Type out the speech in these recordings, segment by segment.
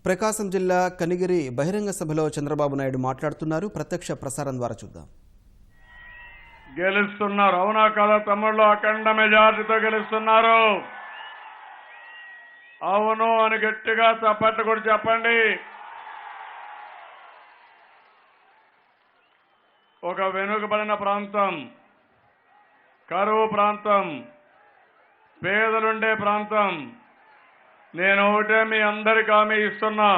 ప్రకాశం జిల్లా కనిగిరి బహిరంగ సభలో చంద్రబాబు నాయుడు మాట్లాడుతున్నారు. ప్రత్యక్ష ప్రసారం ద్వారా చూద్దాం. గెలుస్తున్నారు, అవునా కాదా తమ్ముళ్ళు? అఖండ మెజార్టీతో గెలుస్తున్నారు. అవును అని గట్టిగా చప్పట్లు కూడా చెప్పండి. ఒక వెనుకబడిన ప్రాంతం, కరువు ప్రాంతం, పేదలుండే ప్రాంతం. నేను ఒకటే మీ అందరికీ హామీ ఇస్తున్నా,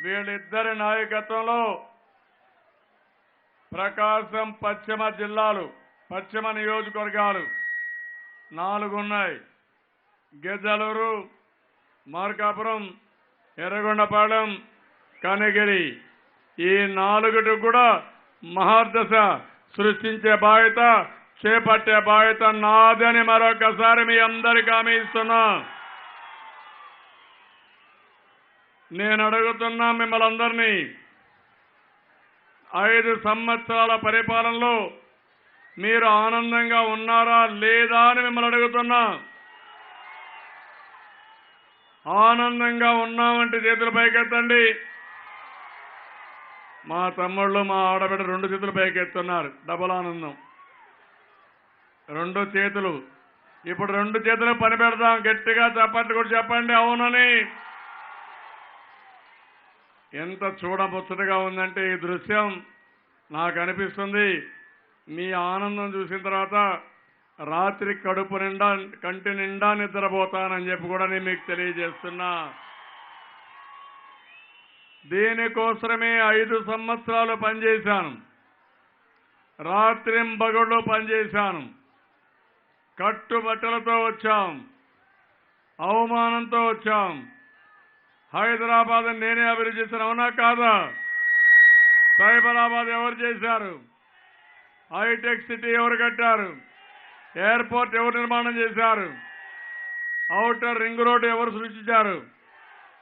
వీళ్ళిద్దరి నాయకత్వంలో ప్రకాశం పశ్చిమ జిల్లాలు, పశ్చిమ నియోజకవర్గాలు 4 ఉన్నాయి. గిద్దలూరు, మార్కాపురం, ఎర్రగొండపాలెం, కనిగిరి. ఈ 4 కూడా మహాదశ సృష్టించే బాధ్యత, చేపట్టే బాధ్యత నాదని మరొకసారి మీ అందరికీ హామీ ఇస్తున్నా. నేను అడుగుతున్నా మిమ్మల్ని అందరినీ, 5 సంవత్సరాల పరిపాలనలో మీరు ఆనందంగా ఉన్నారా లేదా అని మిమ్మల్ని అడుగుతున్నా. ఆనందంగా ఉన్నామంటే చేతులు పైకెత్తండి. మా తమ్ముళ్ళు, మా ఆడబిడ్డ 2 చేతులు పైకెత్తున్నారు. డబుల్ ఆనందం. 2 చేతులు. ఇప్పుడు 2 చేతులు పని పెడదాం. గట్టిగా చప్పట్లు కూడా చెప్పండి అవునని. ఎంత చూడముచ్చటగా ఉందంటే ఈ దృశ్యం. నాకు అనిపిస్తుంది, మీ ఆనందం చూసిన తర్వాత రాత్రి కడుపు నిండా, కంటి నిండా నిద్రపోతానని చెప్పి కూడా నేను మీకు తెలియజేస్తున్నా. దీనికోసమే 5 సంవత్సరాలు పనిచేశాను. రాత్రింబగళ్ళు పనిచేశాను. కట్టుబట్టలతో వచ్చాం, అవమానంతో వచ్చాం. హైదరాబాద్ నేనే అభివృద్ధి చేశాను, అవునా కాదా? సైబరాబాద్ ఎవరు చేశారు? హైటెక్ సిటీ ఎవరు కట్టారు? ఎయిర్పోర్ట్ ఎవరు నిర్మాణం చేశారు? ఔటర్ రింగ్ రోడ్డు ఎవరు సృష్టించారు?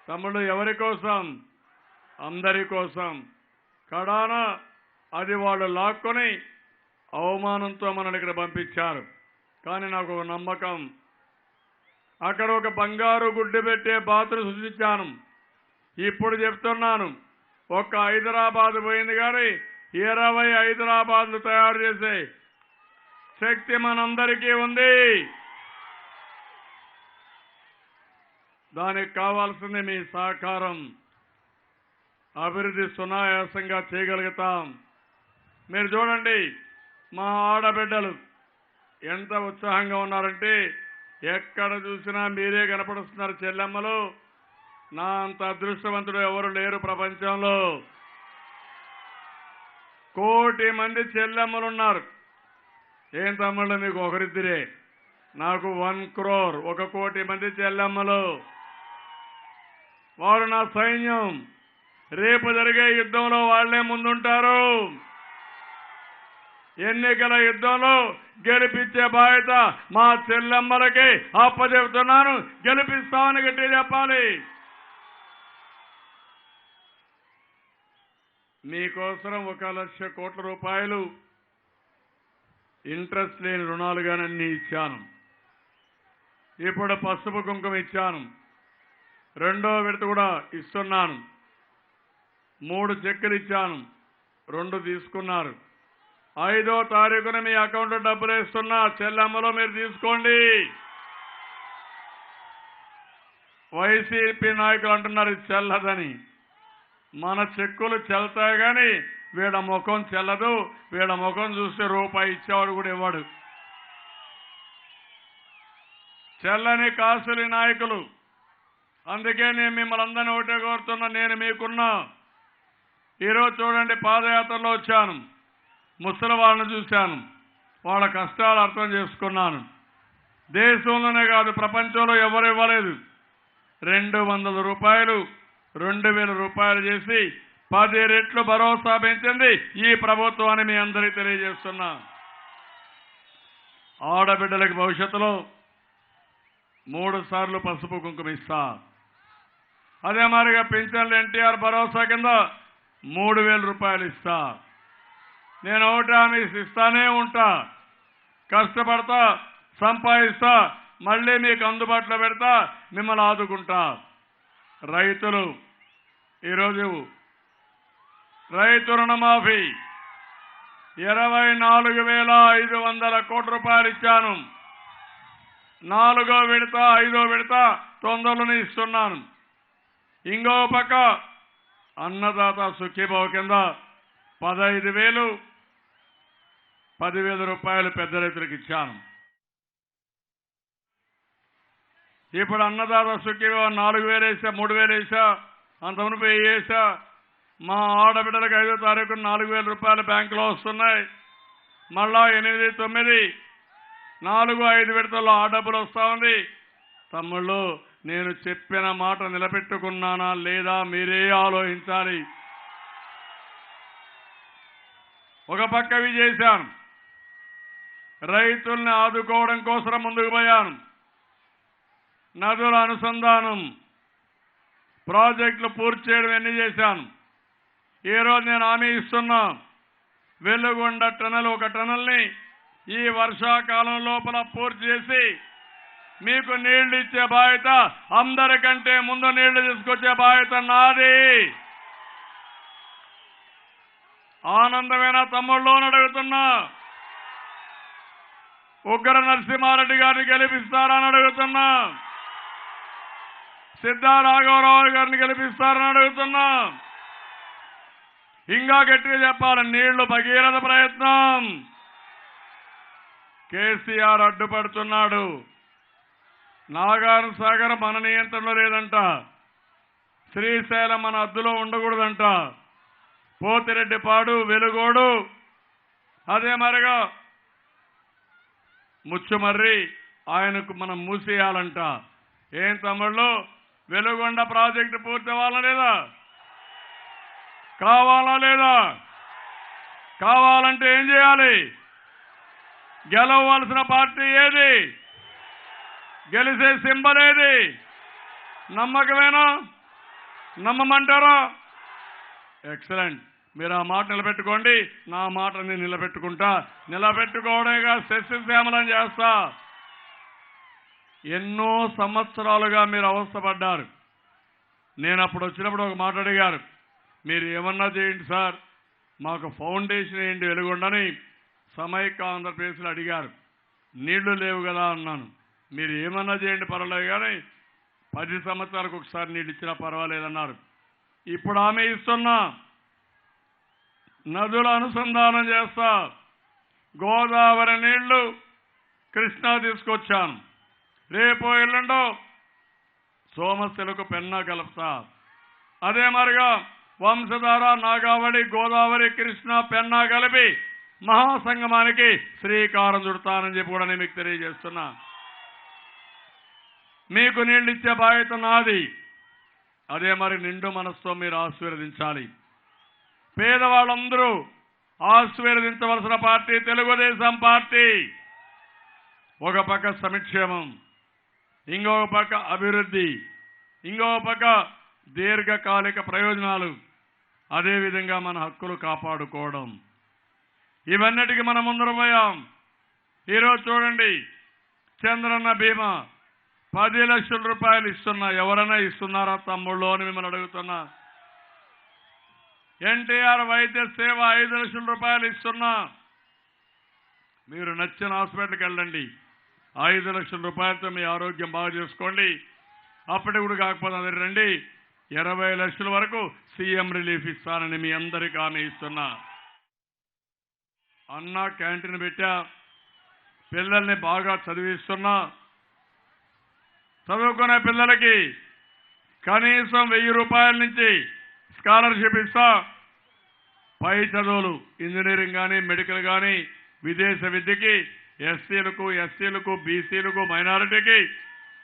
తమ్ముళ్ళు, ఎవరి కోసం? అందరి కోసం. కడాన అది వాళ్ళు లాక్కొని అవమానంతో మనల్ని ఇక్కడ పంపించారు. కానీ నాకు ఒక నమ్మకం, అక్కడ ఒక బంగారు గుడ్డు పెట్టే బాతులు సృష్టించాను. ఇప్పుడు చెప్తున్నాను, ఒక్క హైదరాబాద్ పోయింది కానీ 20 హైదరాబాద్లు తయారు చేసే శక్తి మనందరికీ ఉంది. దానికి కావాల్సింది మీ సహకారం. అభివృద్ధి సునాయాసంగా చేయగలుగుతాం. మీరు చూడండి, మా ఆడబిడ్డలు ఎంత ఉత్సాహంగా ఉన్నారంటే ఎక్కడ చూసినా మీరే కనపడుతున్నారు. చెల్లెమ్మలు, నా అంత అదృష్టవంతుడు ఎవరు లేరు ప్రపంచంలో. 1 కోటి మంది చెల్లెమ్మలు ఉన్నారు. ఏం తమ్ముళ్ళు, మీకు ఒకరిద్దరే? నాకు 1 crore, 1 కోటి మంది చెల్లెమ్మలు. వారు నా సైన్యం. రేపు జరిగే యుద్ధంలో వాళ్లే ముందుంటారు. ఎన్నికల యుద్ధంలో గెలిపించే బాధ్యత మా చెల్లెమ్మలకి అప్పచెబుతున్నాను. గెలిపిస్తామని గట్టి చెప్పాలి. మీకోసం 1 లక్ష కోట్ల రూపాయలు ఇంట్రెస్ట్ లేని రుణాలుగానే అన్ని ఇచ్చాను. ఇప్పుడు పసుపు కుంకుమ ఇచ్చాను. 2వ విడత కూడా ఇస్తున్నాను. 3 చెక్కులు ఇచ్చాను, 2 తీసుకున్నారు. 5వ తారీఖున మీ అకౌంట్లో డబ్బులు వేస్తున్నా. చెల్లెమ్మలో మీరు తీసుకోండి. వైసీపీ నాయకులు అంటున్నారు ఇది చెల్లదని. మన చెక్కులు చెల్తాయి కానీ వీళ్ళ ముఖం చెల్లదు. వీళ్ళ ముఖం చూస్తే రూపాయి ఇచ్చేవాడు కూడా ఇవ్వడు. చెల్లని కాసులి నాయకులు. అందుకే నేను మిమ్మల్ని అందరినీ ఒకటే కోరుతున్నా, నేను మీకున్నా. ఈరోజు చూడండి, పాదయాత్రలో వచ్చాను. ముసలి వాళ్ళని చూశాను, వాళ్ళ కష్టాలు అర్థం చేసుకున్నాను. దేశంలోనే కాదు, ప్రపంచంలో ఎవరు ఇవ్వలేదు. 200 రూపాయలు 2000 రూపాయలు చేసి 10 రెట్లు భరోసా పెంచింది ఈ ప్రభుత్వాన్ని మీ అందరికీ తెలియజేస్తున్నా. ఆడబిడ్డలకు భవిష్యత్తులో 3 సార్లు పసుపు కుంకుమ ఇస్తా. అదే మాదిరిగా పింఛన్లు ఎన్టీఆర్ భరోసా కింద 3000 రూపాయలు ఇస్తా. నేను ఒకటి హామీ ఇస్తానే ఉంటా. కష్టపడతా, సంపాదిస్తా, మళ్ళీ మీకు అందుబాటులో పెడతా, మిమ్మల్ని ఆదుకుంటా. రైతులు ఈరోజు రైతు రుణమాఫీ 24,500 కోట్ల రూపాయలు ఇచ్చాను. 4వ విడత 5వ విడత తొందరలోనే ఇస్తున్నాను. ఇంకో పక్క అన్నదాత సుఖీభావ కింద 15,000 10,000 రూపాయలు పెద్ద రైతులకు ఇచ్చాను. ఇప్పుడు అన్నదాత సుఖీభావ 4,000 వేసా, 3,000 వేసా, అంతమునుపు వేసా. మా ఆడబిడ్డలకు 5వ తారీఖు 4,000 రూపాయలు బ్యాంకులో వస్తున్నాయి. మళ్ళా 8, 9, 4, 5 విడతల్లో ఆ డబ్బులు వస్తూ ఉంది. తమ్ముళ్ళు, నేను చెప్పిన మాట నిలబెట్టుకున్నానా లేదా మీరే ఆలోచించాలి. ఒక పక్కవి చేశాను, రైతుల్ని ఆదుకోవడం కోసం ముందుకు పోయాను. నదుల అనుసంధానం ప్రాజెక్టులు పూర్తి చేయడం ఎన్ని చేశాను. ఈరోజు నేను హామీ ఇస్తున్నా, వెలుగొండ టనల్ ఒక టనల్ని ఈ వర్షాకాలం లోపల పూర్తి చేసి మీకు నీళ్లు ఇచ్చే బాధ్యత, అందరికంటే ముందు నీళ్లు తీసుకొచ్చే బాధ్యత నాది. ఆనందమైన తమ్ముళ్ళని అడుగుతున్నా, ఉగ్ర నరసింహారెడ్డి గారిని గెలిపిస్తారని అడుగుతున్నా, సిద్ధా రాఘవరావు గారిని గెలిపిస్తారని అడుగుతున్నా. ఇంకా గట్టిగా చెప్పాలి, నీళ్లు భగీరథ ప్రయత్నం. కేసీఆర్ అడ్డుపడుతున్నాడు. నాగార్జున సాగర్ మన నియంత్రణలో లేదంట, శ్రీశైలం మన అద్దులో ఉండకూడదంట, పోతిరెడ్డిపాడు, వెలుగోడు, అదే మరిగా ముచ్చుమర్రి ఆయనకు మనం మూసేయాలంట. ఏం తమ్ముళ్ళు, వెలుగొండ ప్రాజెక్టు పూర్తి అవ్వాలా లేదా? కావాలా లేదా? కావాలంటే ఏం చేయాలి? గెలవవలసిన పార్టీ ఏది? గెలిచే సింబల్ ఏది? నమ్మకమేనా? నమ్మమంటారా? ఎక్సలెంట్. మీరు ఆ మాట నిలబెట్టుకోండి, నా మాట నేను నిలబెట్టుకుంటా. నిలబెట్టుకోవడమేగా సస్యశ్యామలం చేస్తా. ఎన్నో సంవత్సరాలుగా మీరు అవస్థపడ్డారు. నేను అప్పుడు వచ్చినప్పుడు ఒక మాట అడిగారు, మీరు ఏమన్నా చేయండి సార్, మాకు ఫౌండేషన్ ఏంటి వెలుగొండని సమైక్య ఆంధ్రప్రదేశ్లో అడిగారు. నీళ్లు లేవు కదా అన్నాను. మీరు ఏమన్నా చేయండి పర్వాలేదు, కానీ 10 సంవత్సరాలకు ఒకసారి నీళ్ళు ఇచ్చినా పర్వాలేదన్నారు. ఇప్పుడు ఆమె ఇస్తున్నా, నదుల అనుసంధానం చేస్తా. గోదావరి నీళ్లు కృష్ణా తీసుకొచ్చాను. రేపు ఎల్లుండో సోమశిలకు పెన్నా కలుపుతా. అదే మరిగా వంశధార, నాగావళి, గోదావరి, కృష్ణా, పెన్నా కలిపి మహాసంగమానికి శ్రీకారం చుడతానని చెప్పి కూడా నేను మీకు తెలియజేస్తున్నా. మీకు నీళ్ళు ఇచ్చే బాధ్యత నాది. అదే మరి నిండు మనసుతో మీరు ఆశీర్వదించాలి. పేదవాళ్ళందరూ ఆశీర్వదించవలసిన పార్టీ తెలుగుదేశం పార్టీ. ఒక పక్క సంక్షేమం, ఇంకొక పక్క అభివృద్ధి, ఇంకొక పక్క దీర్ఘకాలిక ప్రయోజనాలు, అదేవిధంగా మన హక్కులు కాపాడుకోవడం, ఇవన్నిటికీ మనం ముందరం పోయాం. ఈరోజు చూడండి, చంద్రన్న బీమా 10 లక్షల రూపాయలు ఇస్తున్నా. ఎవరైనా ఇస్తున్నారా తమ్ముళ్ళు అని మిమ్మల్ని అడుగుతున్నా. ఎన్టీఆర్ వైద్య సేవ 5 లక్షల రూపాయలు ఇస్తున్నా. మీరు నచ్చిన హాస్పిటల్కి వెళ్ళండి, 5 లక్షల రూపాయలతో మీ ఆరోగ్యం బాగా చేసుకోండి. అప్పటి కూడా కాకపోతే అది రండి, 20 లక్షల వరకు సీఎం రిలీఫ్ ఇస్తానని మీ అందరికీ హామీ ఇస్తున్నా. అన్న క్యాంటీన్ పెట్టా, పిల్లల్ని బాగా చదివిస్తున్నా. చదువుకునే పిల్లలకి కనీసం 1000 రూపాయల నుంచి స్కాలర్షిప్ ఇస్తా. పై చదువులు ఇంజనీరింగ్ కానీ, మెడికల్ కానీ, విదేశ విద్యకి ఎస్సీలకు, ఎస్టీలకు, బీసీలకు, మైనారిటీకి,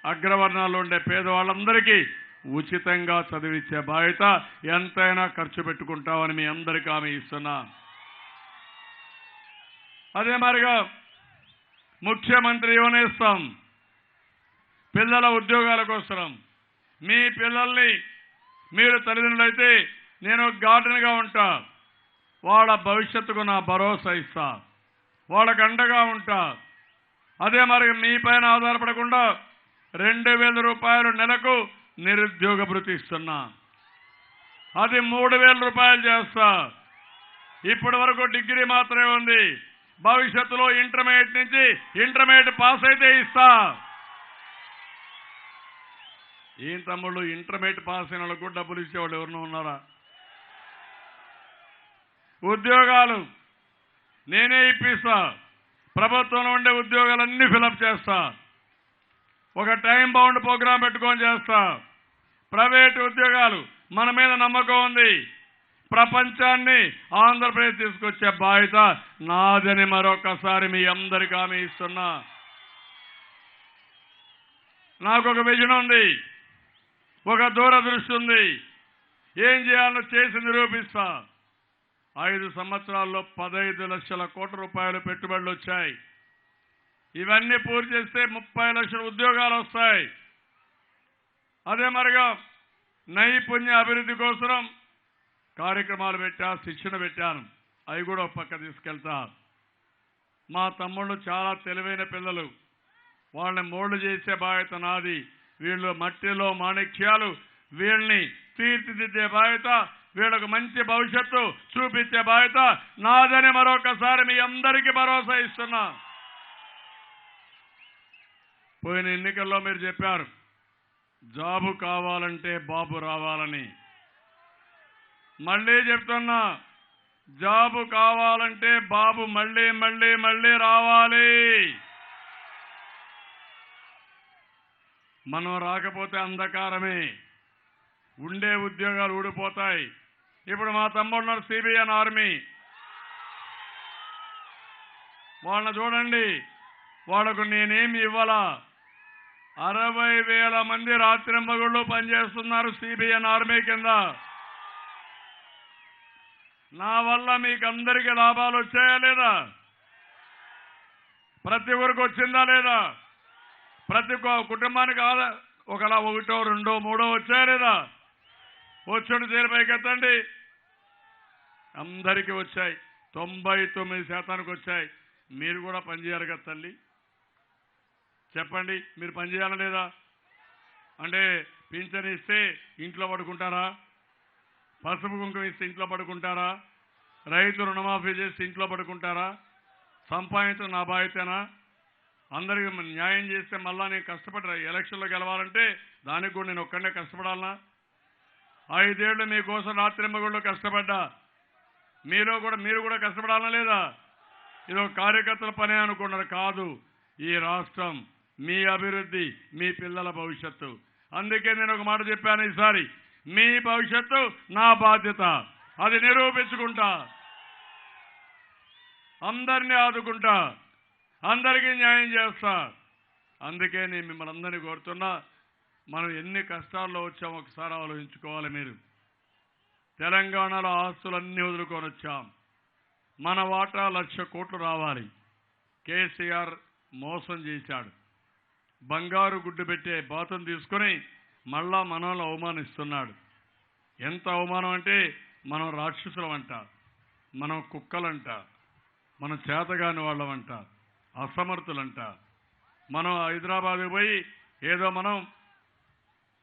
అగ్రవర్ణాల్లో ఉండే పేదవాళ్ళందరికీ ఉచితంగా చదివించే బాధ్యత ఎంతైనా ఖర్చు పెట్టుకుంటామని మీ అందరికీ హామీ ఇస్తున్నా. అదే మరిగా ముఖ్యమంత్రి యువనేస్తం పిల్లల ఉద్యోగాల కోసం. మీ పిల్లల్ని మీరు తల్లిదండ్రులైతే నేను గార్డెన్గా ఉంటా, వాళ్ళ భవిష్యత్తుకు నా భరోసా ఇస్తా, వాళ్ళకు అండగా ఉంటా. అదే మరి మీ పైన ఆధారపడకుండా 2000 రూపాయలు నెలకు నిరుద్యోగ భృతి ఇస్తున్నా. అది 3,000 రూపాయలు చేస్తా. ఇప్పటి వరకు డిగ్రీ మాత్రమే ఉంది. భవిష్యత్తులో ఇంటర్మీడియట్ నుంచి ఇంటర్మీడియట్ పాస్ అయితే ఇస్తా. ఏం తమ్ముళ్ళు, ఇంటర్మీడియట్ పాస్ అయిన వాళ్ళకు కూడా డబ్బులు ఇచ్చేవాళ్ళు ఎవరినో ఉన్నారా? ఉద్యోగాలు నేనే ఇప్పిస్తా. ప్రభుత్వంలో ఉండే ఉద్యోగాలన్నీ ఫిలప్ చేస్తా. ఒక టైం బౌండ్ ప్రోగ్రాం పెట్టుకొని చేస్తా. ప్రైవేట్ ఉద్యోగాలు మన మీద నమ్మకం ఉంది. ప్రపంచాన్ని ఆంధ్రప్రదేశ్ తీసుకొచ్చే బాధ్యత నాదని మరొకసారి మీ అందరికీ హామీ ఇస్తున్నా. నాకు ఒక విజన్ ఉంది, ఒక దూరదృష్టి ఉంది. ఏం చేయాలో చేసి నిరూపిస్తా. 5 సంవత్సరాల్లో 15 లక్షల కోట్ల రూపాయలు పెట్టుబడులు వచ్చాయి. ఇవన్నీ పూర్తి చేస్తే 30 లక్షల ఉద్యోగాలు వస్తాయి. అదే మరిగా నైపుణ్య అభివృద్ధి కోసం కార్యక్రమాలు పెట్టా, శిక్షణ పెట్టాను. అవి కూడా ఒక పక్క తీసుకెళ్తా. మా తమ్ముళ్ళు చాలా తెలివైన పిల్లలు, వాళ్ళని మోల్డ్ చేసే బాధ్యత నాది. వీళ్ళు మట్టిలో మాణిక్యాలు, వీళ్ళని తీర్చిదిద్దే బాధ్యత, వీళ్ళకు మంచి భవిష్యత్తు చూపించే బాధ్యత నాదని మరొకసారి మీ అందరికీ భరోసా ఇస్తున్నా. పోయిన ఎన్నికల్లో మీరు చెప్పారు జాబు కావాలంటే బాబు రావాలని. మళ్ళీ చెప్తున్నా, జాబు కావాలంటే బాబు మళ్ళీ మళ్ళీ మళ్ళీ రావాలి. మనం రాకపోతే అంధకారమే, ఉండే ఉద్యోగాలు ఊడిపోతాయి. ఇప్పుడు మా తమ్ముడు సిబిఎన్ ఆర్మీ, వాళ్ళని చూడండి, వాళ్ళకు నేనేమి ఇవ్వాలా? 60,000 మంది రాత్రింబగళ్ళు పనిచేస్తున్నారు సిబిఎన్ ఆర్మీ కింద. నా వల్ల మీకు అందరికీ లాభాలు వచ్చాయా లేదా? ప్రతి ఊరికి వచ్చిందా లేదా? ప్రతి కుటుంబానికి ఒకలా 1, 2, 3 వచ్చాయా లేదా? వచ్చాడు చేరి పైకెత్తండి. అందరికీ వచ్చాయి. 99% వచ్చాయి. మీరు కూడా పనిచేయాలి కదా తల్లి, చెప్పండి. మీరు పనిచేయాలా లేదా? అంటే పింఛన్ ఇస్తే ఇంట్లో పడుకుంటారా? పసుపు కుంకుమ ఇస్తే ఇంట్లో పడుకుంటారా? రైతు రుణమాఫీ చేసి ఇంట్లో పడుకుంటారా? సంపాదించడం నా బాధ్యతేనా? అందరికీ న్యాయం చేస్తే మళ్ళా నేను కష్టపడ్డా. ఎలక్షన్లో గెలవాలంటే దానికి కూడా నేను ఒక్కడే కష్టపడాలనా? 5 ఏళ్ళు మీకోసం రాత్రింబగుళ్ళు కష్టపడ్డా. మీరు కూడా కష్టపడాలనా లేదా? ఇది ఒక కార్యకర్తల పనే అనుకున్నారు. కాదు, ఈ రాష్ట్రం మీ అభివృద్ధి, మీ పిల్లల భవిష్యత్తు. అందుకే నేను ఒక మాట చెప్పాను, ఈసారి మీ భవిష్యత్తు నా బాధ్యత. అది నిరూపించుకుంటా, అందరినీ ఆదుకుంటా, అందరికీ న్యాయం చేస్తా. అందుకే నేను మిమ్మల్ని అందరినీ కోరుతున్నా, మనం ఎన్ని కష్టాల్లో వచ్చామో ఒకసారి ఆలోచించుకోవాలి. మీరు తెలంగాణలో ఆస్తులన్నీ వదులుకొని వచ్చాం. మన వాటా 1,00,000 కోట్లు రావాలి. కేసీఆర్ మోసం చేశాడు. బంగారు గుడ్డు పెట్టే బాతును తీసుకొని మళ్ళా మనల్ని అవమానిస్తున్నాడు. ఎంత అవమానం అంటే, మనం రాక్షసులమంట, మనం కుక్కలంట, మనం చేతగాని వాళ్ళమంట, అసమర్థులంట. మనం హైదరాబాద్కి పోయి ఏదో మనం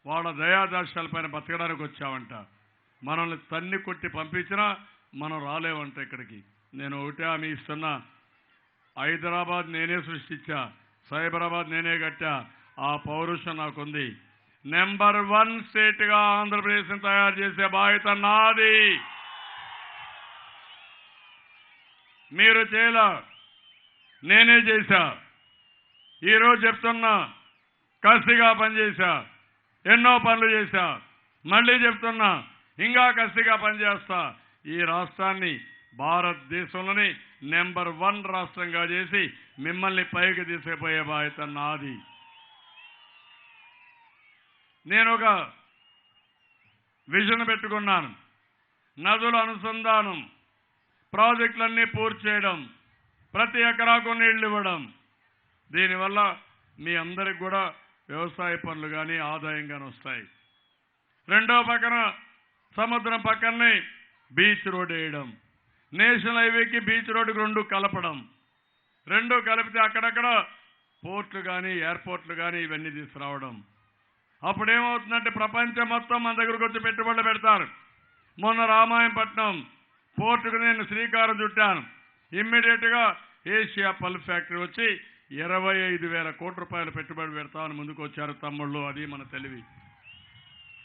వాళ్ళ దయాదార్శాలపైన బతకడానికి వచ్చామంట. మనల్ని తన్ని కొట్టి పంపించినా మనం రాలేమంట ఇక్కడికి. నేను ఒకటే హామీ ఇస్తున్నా, హైదరాబాద్ నేనే సృష్టించా, సైబరాబాద్ నేనే కట్టా. ఆ పౌరుషం నాకుంది. నెంబర్ 1 స్టేట్గా ఆంధ్రప్రదేశ్ని తయారు చేసే బాధ్యత నాది. మీరు చేయలా, నేనే చేశా. ఈరోజు చెప్తున్నా, కసిగా పనిచేశా, ఎన్నో పనులు చేశా. మళ్ళీ చెప్తున్నా, ఇంకా కసిగా పనిచేస్తా. ఈ రాష్ట్రాన్ని భారతదేశంలోని నెంబర్ 1 రాష్ట్రంగా చేసి మిమ్మల్ని పైకి తీసుకుపోయే బాధ్యత నాది. నేను ఒక విజన్ పెట్టుకున్నాను. నదుల అనుసంధానం, ప్రాజెక్టులన్నీ పూర్తి చేయడం, ప్రతి ఎకరాకు నీళ్లు ఇవ్వడం. దీనివల్ల మీ అందరికి కూడా వ్యవసాయ పనులు కానీ ఆదాయం కానీ వస్తాయి. రెండో పక్కన సముద్రం పక్కనే బీచ్ రోడ్ వేయడం, నేషనల్ హైవేకి బీచ్ రోడ్డుకి 2 కలపడం. 2 కలిపితే అక్కడక్కడ పోర్ట్లు కానీ ఎయిర్పోర్ట్లు కానీ ఇవన్నీ తీసుకురావడం. అప్పుడేమవుతుందంటే ప్రపంచం మొత్తం మన దగ్గరకు వచ్చి పెట్టుబడులు పెడతారు. మొన్న రామాయణపట్నం పోర్టుకు నేను శ్రీకారం చుట్టాను. ఇమ్మీడియట్గా ఏషియా పల్ప్ ఫ్యాక్టరీ వచ్చి 25,000 కోట్ల రూపాయలు పెట్టుబడి పెడతామని ముందుకు వచ్చారు తమ్ముళ్ళు. అది మన తెలివి.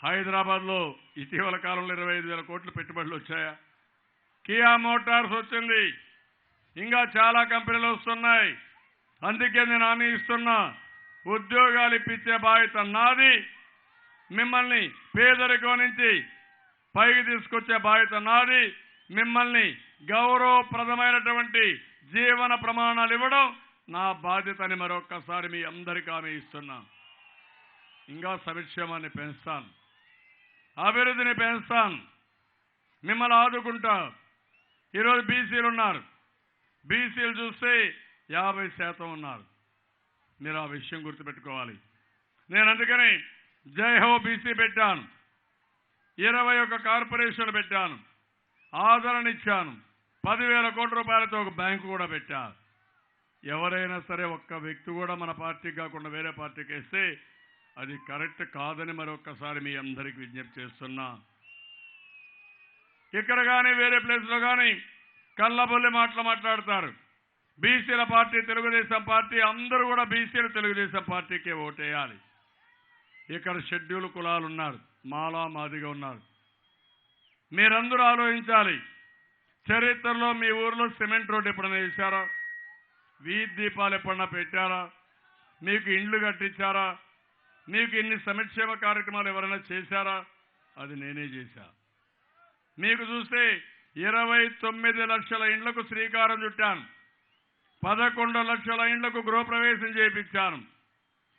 హైదరాబాద్లో ఇటీవల కాలంలో 25,000 కోట్ల పెట్టుబడులు వచ్చాయా? కియా మోటార్స్ వచ్చింది. ఇంకా చాలా కంపెనీలు వస్తున్నాయి. అందుకే నేను హామీ ఇస్తున్నా, ఉద్యోగాలు ఇప్పించే బాధ్యత నాది. మిమ్మల్ని పేదరికం నుంచి పైకి తీసుకొచ్చే బాధ్యత నాది. మిమ్మల్ని గౌరవప్రదమైనటువంటి జీవన ప్రమాణాలు ఇవ్వడం నా బాధ్యతని మరొక్కసారి మీ అందరికీ హామీ ఇస్తున్నా. ఇంకా సంక్షేమాన్ని పెంచుతాను, అభివృద్ధిని పెంచుతాను, మిమ్మల్ని ఆదుకుంటా. ఈరోజు బీసీలు ఉన్నారు. బీసీలు చూస్తే 50% ఉన్నారు. మీరు ఆ విషయం గుర్తుపెట్టుకోవాలి. నేను అందుకని జై హో బీసీ పెట్టాను. 21 కార్పొరేషన్లు పెట్టాను. ఆదరణ ఇచ్చాను. 10,000 కోట్ల రూపాయలతో ఒక బ్యాంకు కూడా పెట్టా. ఎవరైనా సరే ఒక్క వ్యక్తి కూడా మన పార్టీకి కాకుండా వేరే పార్టీకి వేస్తే అది కరెక్ట్ కాదని మరొక్కసారి మీ అందరికీ విజ్ఞప్తి చేస్తున్నా. ఇక్కడ కానీ వేరే ప్లేస్లో కానీ కళ్ళబొల్లి మాట్లాడతారు. బీసీల పార్టీ తెలుగుదేశం పార్టీ, అందరూ కూడా బీసీలు తెలుగుదేశం పార్టీకే ఓటేయాలి. ఇక్కడ షెడ్యూల్ కులాలు ఉన్నారు, మాలా మాదిగా ఉన్నారు. మీరందరూ ఆలోచించాలి. చరిత్రలో మీ ఊర్లో సిమెంట్ రోడ్డు ఎప్పుడైనా వేశారా? వీధి దీపాలు ఎప్పుడన్నా పెట్టారా? మీకు ఇండ్లు కట్టించారా? మీకు ఇన్ని సంక్షేమ కార్యక్రమాలు ఎవరైనా చేశారా? అది నేనే చేశా. మీకు చూస్తే 29 లక్షల ఇండ్లకు శ్రీకారం చుట్టాను. 11 లక్షల ఇండ్లకు గృహప్రవేశం చేయించాను.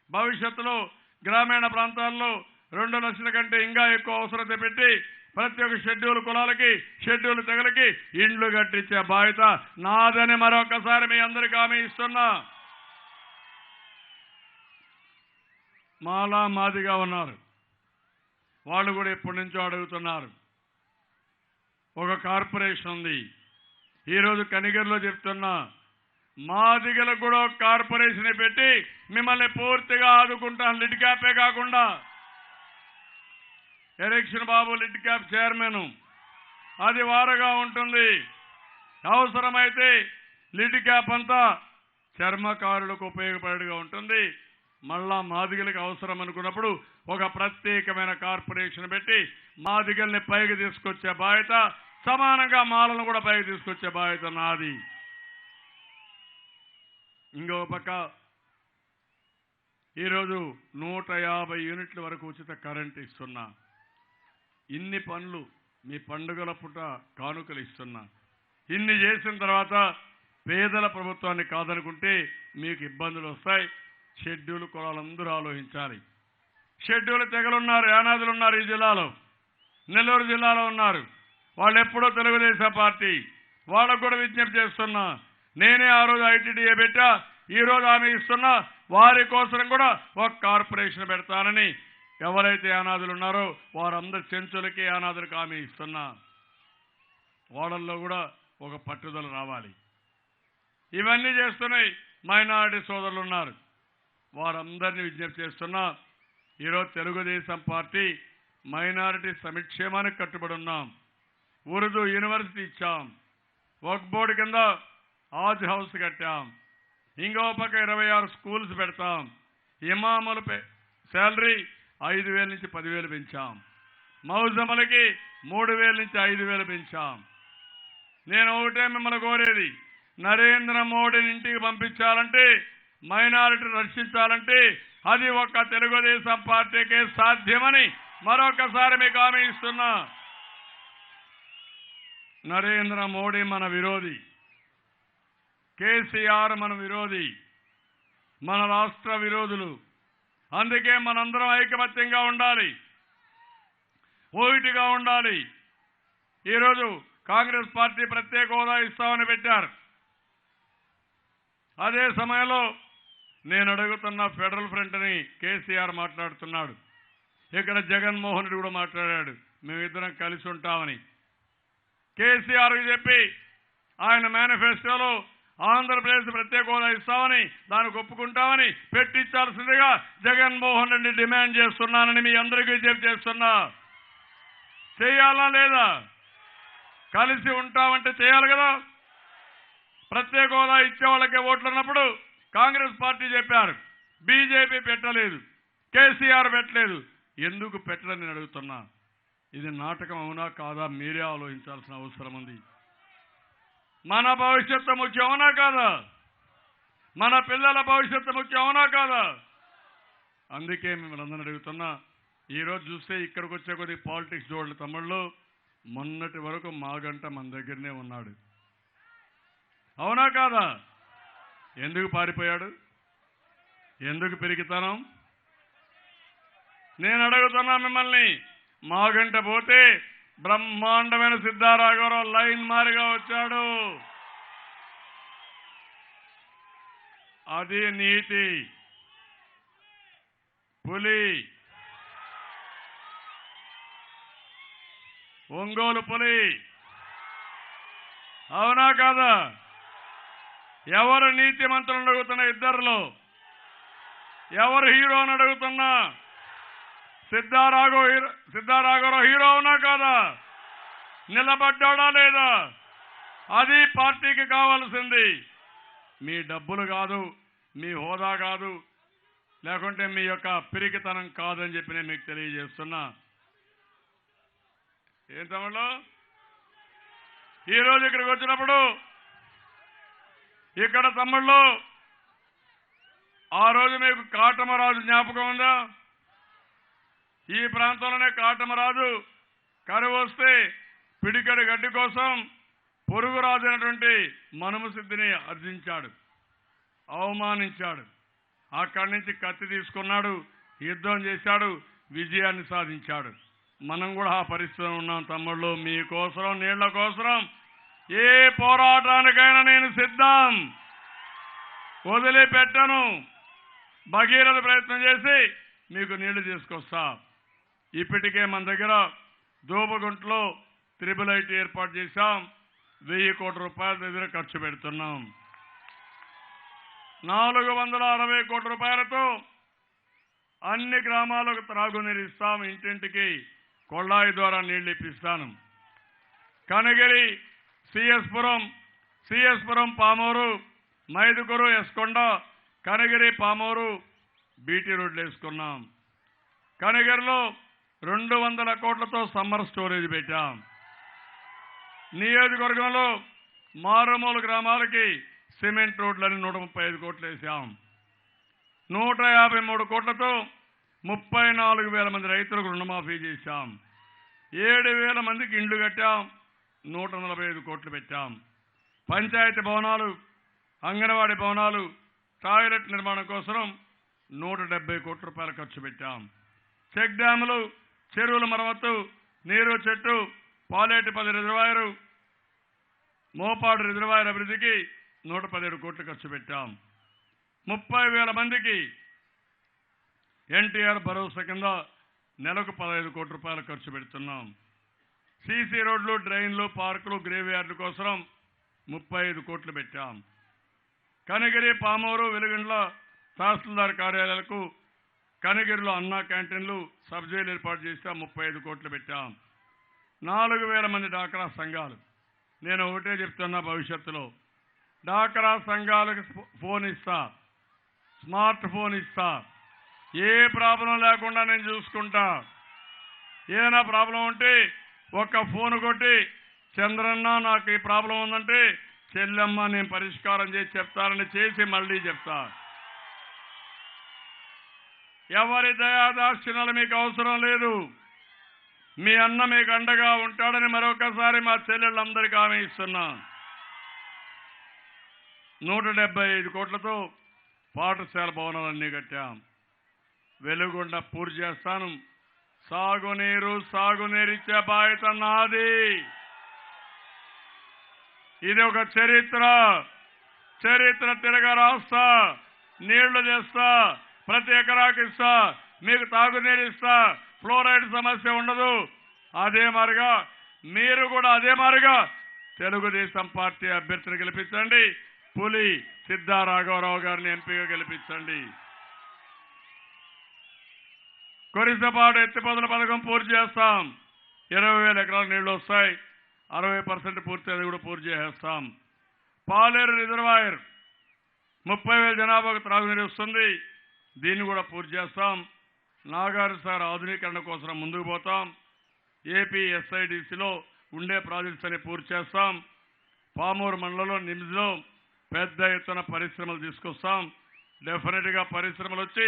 భవిష్యత్తులో గ్రామీణ ప్రాంతాల్లో 2 లక్షల కంటే ఇంకా ఎక్కువ అవసరత పెట్టి ప్రతి ఒక్క షెడ్యూల్ కులాలకి, షెడ్యూల్ తెగలకి ఇండ్లు కట్టించే బాధ్యత నాదని మరొకసారి మీ అందరికీ హామీ ఇస్తున్నా. మాలా మాదిగా ఉన్నారు. వాళ్ళు కూడా ఎప్పటి నుంచో అడుగుతున్నారు. ఒక కార్పొరేషన్ ఉంది. ఈరోజు కనిగిరిలో చెప్తున్నా, మాదిగలకు కూడా ఒక కార్పొరేషన్ పెట్టి మిమ్మల్ని పూర్తిగా ఆదుకుంటాను. లిడ్ క్యాపే కాకుండా ఎలక్షన్ బాబు లిడ్ క్యాప్ చైర్మన్, అది వారగా ఉంటుంది. అవసరమైతే లిడ్ క్యాప్ అంతా చర్మకారులకు ఉపయోగపడేగా ఉంటుంది. మళ్ళా మాదిగలకు అవసరం అనుకున్నప్పుడు ఒక ప్రత్యేకమైన కార్పొరేషన్ పెట్టి మాదిగల్ని పైకి తీసుకొచ్చే బాధ్యత, సమానంగా మాలను కూడా పైకి తీసుకొచ్చే బాధ్యత నాది. ఇంకో పక్క ఈరోజు 150 యూనిట్ల వరకు ఉచిత కరెంట్ ఇస్తున్నా. ఇన్ని పనులు మీ పండుగల పూట కానుకలు ఇస్తున్నా. ఇన్ని చేసిన తర్వాత పేదల ప్రభుత్వాన్ని కాదనుకుంటే మీకు ఇబ్బందులు వస్తాయి. షెడ్యూల్ కులాలందరూ ఆలోచించాలి. షెడ్యూల్ తెగలున్నారు, యానాదులు ఉన్నారు. ఈ జిల్లాలో, నెల్లూరు జిల్లాలో ఉన్నారు. వాళ్ళు ఎప్పుడో తెలుగుదేశం పార్టీ. వాళ్ళకు కూడా విజ్ఞప్తి చేస్తున్నా. నేనే ఆ రోజు ఐటీడీఏ పెట్టా, ఈ రోజు హామీ ఇస్తున్నా. వారి కోసం కూడా ఒక కార్పొరేషన్ పెడతానని ఎవరైతే యానాదులు ఉన్నారో వారందరి చెంచులకి యానాదులకు హామీ ఇస్తున్నా. వాళ్ళల్లో కూడా ఒక పట్టుదల రావాలి. ఇవన్నీ చేస్తున్నాయి మైనారిటీ సోదరులు ఉన్నారు. వారందరినీ విజ్ఞప్తి చేస్తున్నా. ఈరోజు తెలుగుదేశం పార్టీ మైనారిటీ సంక్షేమానికి కట్టుబడి ఉన్నాం. ఉర్దూ యూనివర్సిటీ ఇచ్చాం. వక్ఫ్ బోర్డు కింద ఆజ్ హౌస్ కట్టాం. ఇంకో పక్క 26 స్కూల్స్ పెడతాం. ఇమాముల శాలరీ 5,000 నుంచి 10,000 పెంచాం. మౌజములకి 3,000 నుంచి 5,000 పెంచాం. నేను ఒకటే మిమ్మల్ని కోరేది, నరేంద్ర మోడీని ఇంటికి పంపించాలంటే, మైనారిటీ రక్షించాలంటే అది ఒక్క తెలుగుదేశం పార్టీకే సాధ్యమని మరొకసారి మీకు హామీ ఇస్తున్నా. నరేంద్ర మోడీ మన విరోధి, కేసీఆర్ మన విరోధి, మన రాష్ట్ర విరోధులు. అందుకే మనందరం ఐకమత్యంగా ఉండాలి, ఒకటిగా ఉండాలి. ఈరోజు కాంగ్రెస్ పార్టీ ప్రత్యేక హోదా ఇస్తామని పెట్టారు. అదే సమయంలో నేను అడుగుతున్న ఫెడరల్ ఫ్రంట్ అని కేసీఆర్ మాట్లాడుతున్నాడు. ఇక్కడ జగన్మోహన్ రెడ్డి కూడా మాట్లాడాడు, మేమిద్దరం కలిసి ఉంటామని. కేసీఆర్కి చెప్పి ఆయన మేనిఫెస్టోలో ఆంధ్రప్రదేశ్ ప్రత్యేక హోదా ఇస్తామని, దానికి ఒప్పుకుంటామని పెట్టించాల్సిందిగా జగన్మోహన్ రెడ్డి డిమాండ్ చేస్తున్నానని మీ అందరికీ విజ్ఞప్తి చేస్తున్నా. చేయాలా లేదా? కలిసి ఉంటామంటే చేయాలి కదా. ప్రత్యేక హోదా ఇచ్చే వాళ్ళకే ఓట్లు ఉన్నప్పుడు కాంగ్రెస్ పార్టీ చెప్పారు, బీజేపీ పెట్టలేదు, కేసీఆర్ పెట్టలేదు. ఎందుకు పెట్టలని నేను అడుగుతున్నా. ఇది నాటకం అవునా కాదా మీరే ఆలోచించాల్సిన అవసరం ఉంది. మన భవిష్యత్తు ముఖ్యం అవునా కాదా? మన పిల్లల భవిష్యత్తు ముఖ్యం అవునా కాదా? అందుకే మిమ్మల్ని అందరిని అడుగుతున్నా. ఈరోజు చూస్తే ఇక్కడికి వచ్చే కొద్ది పాలిటిక్స్ జోడ్లు తమ్ముళ్ళు మొన్నటి వరకు మాగంట మన దగ్గరనే ఉన్నాడు. అవునా కాదా? ఎందుకు పారిపోయాడు? ఎందుకు పెరిగితనం? నేను అడుగుతున్నా మిమ్మల్ని. మాగంట పోతే బ్రహ్మాండమైన సిద్ధారాఘవరావు లైన్ మారిగా వచ్చాడు. అది నీతి. పులి, ఒంగోలు పులి. అవునా కాదా? ఎవరు నీతి మంత్రులను అడుగుతున్నా? ఇద్దరిలో ఎవరు హీరో అని అడుగుతున్నా? సిద్ధారాఘవరావు హీరో అవునా కాదా? నిలబడ్డాడా లేదా? అది పార్టీకి కావాల్సింది. మీ డబ్బులు కాదు, మీ హోదా కాదు, లేకుంటే మీ యొక్క పిరికితనం కాదని చెప్పి నేను మీకు తెలియజేస్తున్నా. ఏం తమ్ముళ్ళు, ఈరోజు ఇక్కడికి వచ్చినప్పుడు ఇక్కడ తమ్ముళ్ళు ఆ రోజు మీకు కాటమరాజు జ్ఞాపకం ఉందా? ఈ ప్రాంతంలోనే కాటమరాజు కరువు వస్తే పిడికెడు గడ్డి కోసం పొరుగు రాజు అయినటువంటి మనుమసిద్ధిని అర్జించాడు, అవమానించాడు. అక్కడి నుంచి కత్తి తీసుకున్నాడు, యుద్ధం చేశాడు, విజయాన్ని సాధించాడు. మనం కూడా ఆ పరిస్థితిలో ఉన్నాం తమ్ముళ్ళు. మీకోసం, నీళ్ల కోసం ఏ పోరాటానికైనా నేను సిద్ధం, వదిలిపెట్టను. భగీరథ ప్రయత్నం చేసి మీకు నీళ్లు తీసుకొస్తా. ఇప్పటికే మన దగ్గర దూబగుంటలో త్రిబుల్ ఐటీ ఏర్పాటు చేశాం. 1000 కోట్ల రూపాయల దగ్గర ఖర్చు పెడుతున్నాం. 460 కోట్ల రూపాయలతో అన్ని గ్రామాలకు త్రాగునీరు ఇస్తాం. ఇంటింటికి కొళ్ళాయి ద్వారా నీళ్లు ఇప్పిస్తాను. కనగిరి, సిఎస్పురం, పామూరు, మైదుకూరు, ఎస్కొండ, కనగిరి, పామూరు బీటీ రోడ్లు వేసుకున్నాం. కనగిరిలో 200 కోట్లతో సమ్మర్ స్టోరేజ్ పెట్టాం. నియోజకవర్గంలో మారుమూల గ్రామాలకి సిమెంట్ రోడ్లని 135 కోట్లు వేసాం. 153 కోట్లతో 34,000 మంది రైతులకు రుణమాఫీ చేశాం. 7,000 మందికి ఇండ్లు కట్టాం. 145 కోట్లు పెట్టాం. పంచాయతీ భవనాలు, అంగన్వాడీ భవనాలు, టాయిలెట్ నిర్మాణం కోసం 170 కోట్ల రూపాయలు ఖర్చు పెట్టాం. చెక్ డ్యాములు, చెరువుల మరమ్మతు, నీరు చెట్టు, పాలేటిపల్లి రిజర్వాయరు, మోపాడు రిజర్వాయర్ అభివృద్ధికి 117 కోట్లు ఖర్చు పెట్టాం. 30,000 మందికి ఎన్టీఆర్ భరోసా కింద నెలకు 15 కోట్ల రూపాయలు ఖర్చు పెడుతున్నాం. సీసీ రోడ్లు, డ్రైన్లు, పార్కులు, గ్రేవ్ యార్డుల కోసం 35 కోట్లు పెట్టాం. కనగిరి, పామూరు, వెలుగండ్ల తహసీల్దార్ కార్యాలయాలకు, కనగిరిలో అన్నా క్యాంటీన్లు, సబ్ జైలు ఏర్పాటు చేస్తే 35 కోట్లు పెట్టాం. 4,000 మంది డాక్రా సంఘాలు. నేను ఒకటే చెప్తున్నా, భవిష్యత్తులో డాక్రా సంఘాలకు ఫోన్ ఇస్తా, స్మార్ట్ ఫోన్ ఇస్తా. ఏ ప్రాబ్లం లేకుండా నేను చూసుకుంటా. ఏదైనా ప్రాబ్లం ఉంటే ఒక్క ఫోన్ కొట్టి, చంద్రన్న నాకు ఈ ప్రాబ్లం ఉందంటే, చెల్లెమ్మ నేను పరిష్కారం చేసి చెప్తానని చేసి మళ్ళీ చెప్తా. ఎవరి దయాదాక్షిణ్యాలు మీకు అవసరం లేదు. మీ అన్న మీకు అండగా ఉంటాడని మరొకసారి మా చెల్లెళ్ళందరికీ హామీ ఇస్తున్నా. 175 కోట్లతో పాఠశాల భవనాలన్నీ కట్టాం. వెలుగొండ పూర్తి చేస్తాను. సాగునీరిచ్చే బాధ్యత నాది. ఇది ఒక చరిత్ర తిరగ రాస్తా. నీళ్లు చేస్తా, ప్రతి ఎకరాకి ఇస్తా, మీకు తాగునీరు ఇస్తా, ఫ్లోరైడ్ సమస్య ఉండదు. అదే మారిగా మీరు కూడా అదే మారిగా తెలుగుదేశం పార్టీ అభ్యర్థిని గెలిపించండి. పులి సిద్ధారాఘవరావు గారిని ఎంపీగా గెలిపించండి. కొరిసపాడు ఎత్తిపోతల పథకం పూర్తి చేస్తాం. 20,000 ఎకరాల నీళ్లు వస్తాయి. 60% పూర్తి, అది కూడా పూర్తి చేసేస్తాం. పాలేరు రిజర్వాయర్ 30,000 జనాభాకు త్రాగునీరు వస్తుంది, దీన్ని కూడా పూర్తి చేస్తాం. నాగార్ సార్ ఆధునీకరణ కోసం ముందుకు పోతాం. ఏపీ ఎస్ఐడిసిలో ఉండే ప్రాజెక్ట్స్ అని పూర్తి చేస్తాం. పామూరు మండలంలో నిమ్స్లో పెద్ద ఎత్తున పరిశ్రమలు తీసుకొస్తాం. డెఫినెట్గా పరిశ్రమలు వచ్చి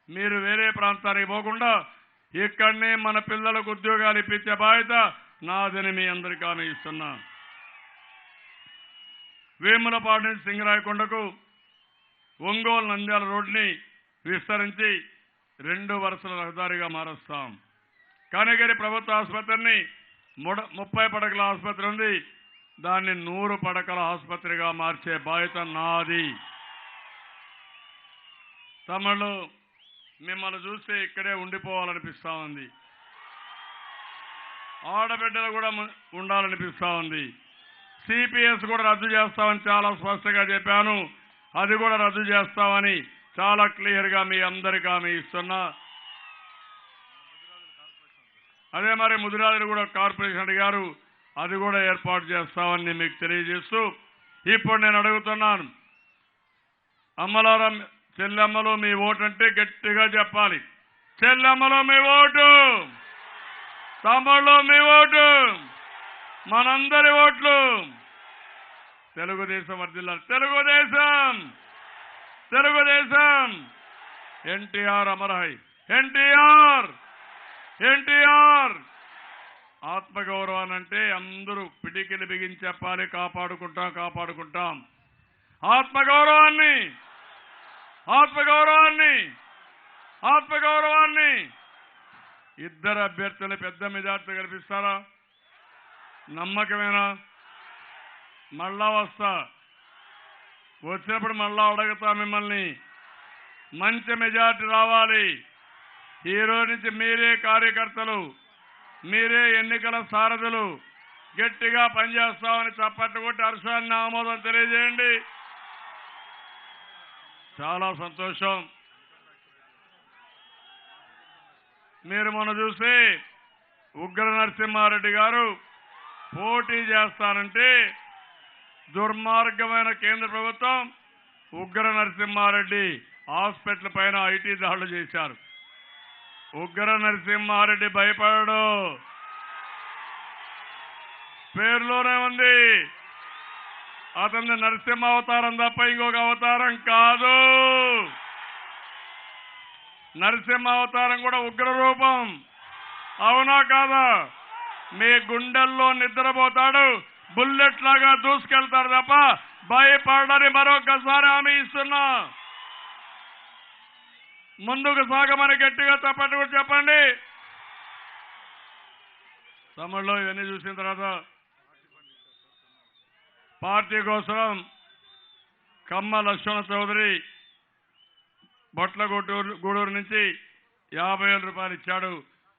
మీరు వేరే ప్రాంతానికి పోకుండా ఇక్కడనే మన పిల్లలకు ఉద్యోగాలు ఇప్పించే బాధ్యత నాదని మీ అందరికీ హామీ ఇస్తున్నా. వేములపాడు నుంచి సింగరాయకొండకు ఒంగోలు నంద్యాల రోడ్ని విస్తరించి 2 వరుసల రహదారిగా మారుస్తాం. కనిగిరి ప్రభుత్వ ఆసుపత్రిని 30 పడకల ఆసుపత్రి ఉంది, దాన్ని 100 పడకల ఆసుపత్రిగా మార్చే బాధ్యత నాది. తమిళు మిమ్మల్ని చూస్తే ఇక్కడే ఉండిపోవాలనిపిస్తా ఉంది. ఆడబిడ్డలు కూడా ఉండాలనిపిస్తా ఉంది. సిపిఎస్ కూడా రద్దు చేస్తామని చాలా స్పష్టంగా చెప్పాను, అది కూడా రద్దు చేస్తామని చాలా క్లియర్గా మీ అందరికీ హామీ ఇస్తున్నా. అదే మరి ముదిరాజులు కూడా కార్పొరేషన్ అడిగారు, అది కూడా ఏర్పాటు చేస్తామని మీకు తెలియజేస్తూ ఇప్పుడు నేను అడుగుతున్నాను, అమ్మలారం చెల్లెమ్మలో మీ ఓటు అంటే గట్టిగా చెప్పాలి. చెల్లెమ్మలో మీ ఓటు, తమ్ముళ్ళు మీ ఓటు, మనందరి ఓట్లు. తెలుగుదేశం వర్ధిల్లాలి, తెలుగుదేశం, తెలుగుదేశం. ఎన్టీఆర్ అమరహై, ఎన్టీఆర్, ఎన్టీఆర్. ఆత్మగౌరవాన్ని అంటే అందరూ పిడికిలి బిగించి చెప్పాలి, కాపాడుకుంటాం, కాపాడుకుంటాం. ఆత్మగౌరవాన్ని, ఆత్మగౌరవాన్ని, ఆత్మగౌరవాన్ని. 2 అభ్యర్థులు పెద్ద మెజార్టీ కల్పిస్తారా? నమ్మకమేనా? మళ్ళా వస్తా, వచ్చినప్పుడు మళ్ళా అడుగుతా మిమ్మల్ని. మంచి మెజార్టీ రావాలి. ఈ రోజు నుంచి మీరే కార్యకర్తలు, మీరే ఎన్నికల సారథులు. గట్టిగా పనిచేస్తామని చప్పట్లు కొట్టి హర్షాన్ని ఆమోదం తెలియజేయండి. చాలా సంతోషం. మీరు మొన్న చూసి ఉగ్ర నరసింహారెడ్డి గారు పోటీ చేస్తానంటే దుర్మార్గమైన కేంద్ర ప్రభుత్వం ఉగ్ర నరసింహారెడ్డి హాస్పిటల్ పైన ఐటీ దాడులు చేశారు. ఉగ్ర నరసింహారెడ్డి భయపడడు, పేరులోనే ఉంది. అతని నరసింహ అవతారం తప్ప ఇంకొక అవతారం కాదు. నరసింహ అవతారం కూడా ఉగ్ర రూపం, అవునా కాదా? మీ గుండెల్లో నిద్రపోతాడు, బుల్లెట్ లాగా దూసుకెళ్తారు తప్ప భయపడని మరొకసారి హామీ ఇస్తున్నా. ముందుకు సాగమని గట్టిగా తప్పట్టు కూడా చెప్పండి. తమిళలో ఇవన్నీ చూసిన తర్వాత పార్టీ కోసం కమ్మ లక్ష్మణ చౌదరి గూడూరు నుంచి 50,000 రూపాయలు ఇచ్చాడు.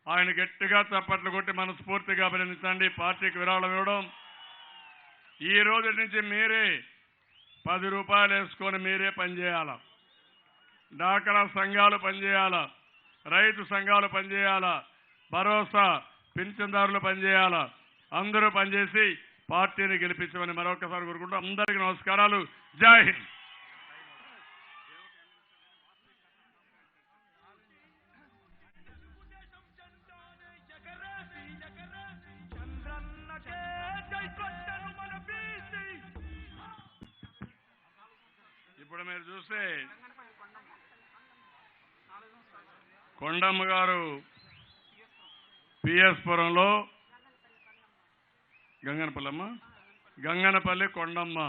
ఆయన గట్టిగా చప్పట్లు కొట్టి మనస్ఫూర్తిగా అభినందించండి. పార్టీకి విరాళం ఇవ్వడం. ఈ రోజు నుంచి మీరే 10 రూపాయలు వేసుకొని మీరే పనిచేయాల. డాక్రా సంఘాలు పనిచేయాల, రైతు సంఘాలు పనిచేయాల, భరోసా పింఛన్దారులు పనిచేయాల. అందరూ పనిచేసి పార్టీని గెలిపించమని మరొకసారి కోరుకుంటూ అందరికీ నమస్కారాలు. జై హింద్. ఇప్పుడు మీరు చూస్తే కొండమ్మ గారు పిఎస్ పురంలో గంగనపల్లి కొండమ్మ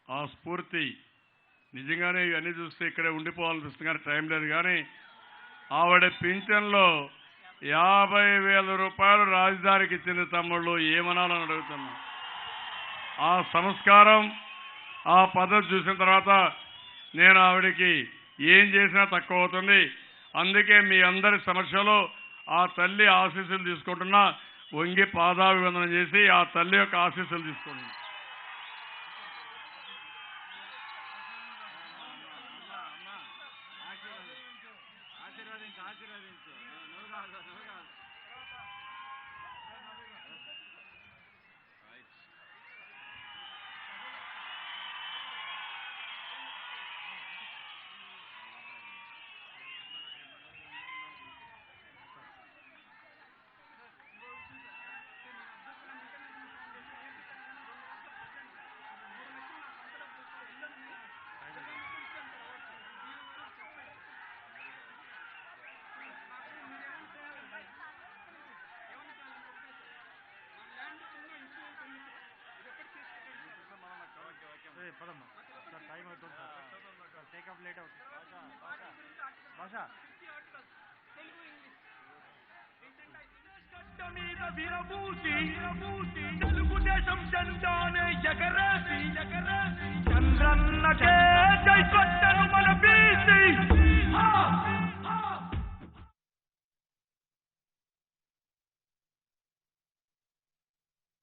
ఆ స్ఫూర్తి నిజంగానే ఇవన్నీ చూస్తే ఇక్కడే ఉండిపోవాలనిపిస్తుంది, కానీ టైం లేదు. కానీ ఆవిడ పింఛన్లో 50,000 రూపాయలు రాజధానికి ఇచ్చింది. తమ్ముళ్ళు ఏమనాలని అడుగుతున్నా. ఆ సంస్కారం, ఆ పద్ధతి చూసిన తర్వాత నేను ఆవిడికి ఏం చేసినా తక్కువ అవుతుంది. అందుకే మీ అందరి సమక్షంలో ఆ తల్లి ఆశీస్సులు తీసుకుంటున్నా. వంగి పాదాభివందనం చేసి ఆ తల్లి యొక్క ఆశీస్సులు తీసుకుంటున్నా. పదమ్మా సార్ టైం అవుతుంది సార్ టేకప్ లేట్ అవుతుంది భాష మీద విరబూసి తెలుగుదేశం జెండానే ఎగరేసి చంద్రన్నకే జై కొట్టను మన బీసీ